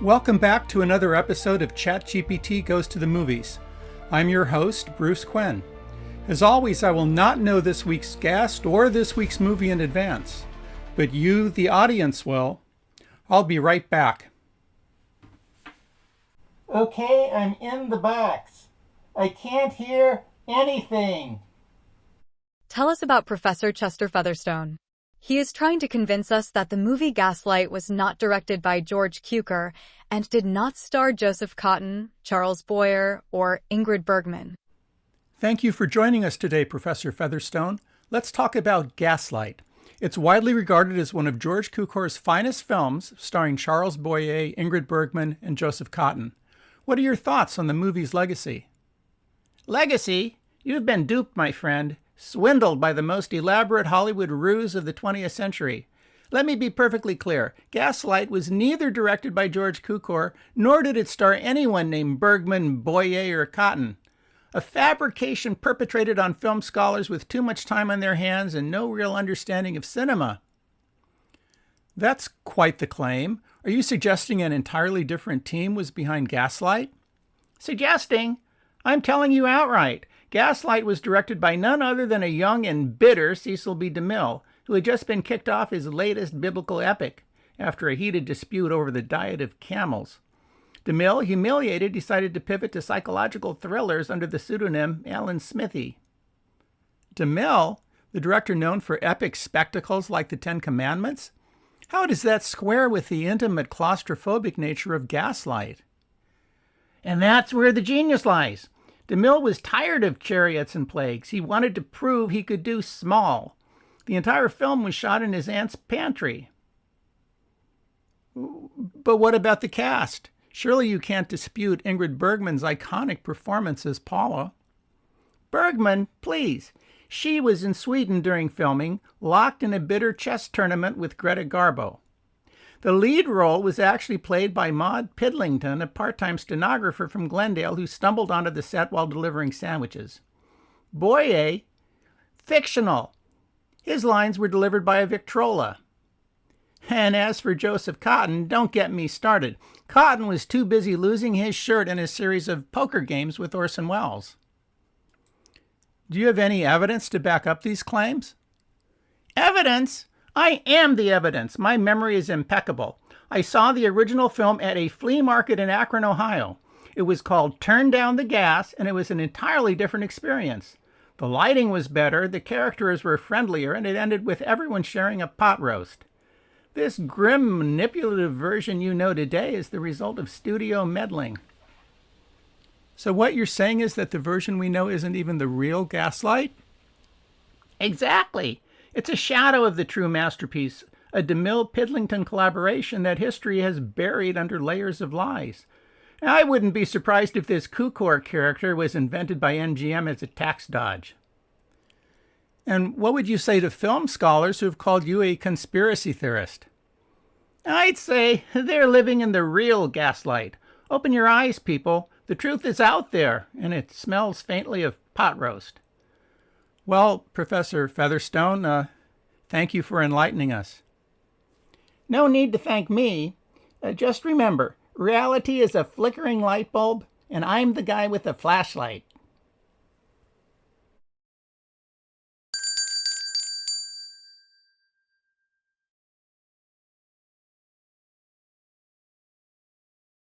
Welcome back to another episode of ChatGPT Goes to the Movies. I'm your host, Bruce Quinn. As always, I will not know this week's guest or this week's movie in advance, but you, the audience, will. I'll be right back. Okay, I'm in the box. I can't hear anything. Tell us about Professor Chester Featherstone. He is trying to convince us that the movie Gaslight was not directed by George Cukor and did not star Joseph Cotten, Charles Boyer, or Ingrid Bergman. Thank you for joining us today, Professor Featherstone. Let's talk about Gaslight. It's widely regarded as one of George Cukor's finest films, starring Charles Boyer, Ingrid Bergman, and Joseph Cotten. What are your thoughts on the movie's legacy? Legacy? You've been duped, my friend. Swindled by the most elaborate Hollywood ruse of the 20th century. Let me be perfectly clear. Gaslight was neither directed by George Cukor, nor did it star anyone named Bergman, Boyer, or Cotten. A fabrication perpetrated on film scholars with too much time on their hands and no real understanding of cinema. That's quite the claim. Are you suggesting an entirely different team was behind Gaslight? Suggesting? I'm telling you outright. Gaslight was directed by none other than a young and bitter Cecil B. DeMille, who had just been kicked off his latest biblical epic after a heated dispute over the diet of camels. DeMille, humiliated, decided to pivot to psychological thrillers under the pseudonym Alan Smithee. DeMille, the director known for epic spectacles like the Ten Commandments? How does that square with the intimate, claustrophobic nature of Gaslight? And that's where the genius lies. DeMille was tired of chariots and plagues. He wanted to prove he could do small. The entire film was shot in his aunt's pantry. But what about the cast? Surely you can't dispute Ingrid Bergman's iconic performance as Paula. Bergman, please. She was in Sweden during filming, locked in a bitter chess tournament with Greta Garbo. The lead role was actually played by Maud Pidlington, a part-time stenographer from Glendale who stumbled onto the set while delivering sandwiches. Boyer, fictional. His lines were delivered by a Victrola. And as for Joseph Cotten, don't get me started. Cotten was too busy losing his shirt in a series of poker games with Orson Welles. Do you have any evidence to back up these claims? Evidence? I am the evidence. My memory is impeccable. I saw the original film at a flea market in Akron, Ohio. It was called Turn Down the Gas, and it was an entirely different experience. The lighting was better, the characters were friendlier, and it ended with everyone sharing a pot roast. This grim, manipulative version you know today is the result of studio meddling. So what you're saying is that the version we know isn't even the real Gaslight? Exactly. It's a shadow of the true masterpiece, a DeMille-Pidlington collaboration that history has buried under layers of lies. I wouldn't be surprised if this Cukor character was invented by MGM as a tax dodge. And what would you say to film scholars who have called you a conspiracy theorist? I'd say they're living in the real Gaslight. Open your eyes, people. The truth is out there, and it smells faintly of pot roast. Well, Professor Featherstone, thank you for enlightening us. No need to thank me. Just remember, reality is a flickering light bulb, and I'm the guy with the flashlight.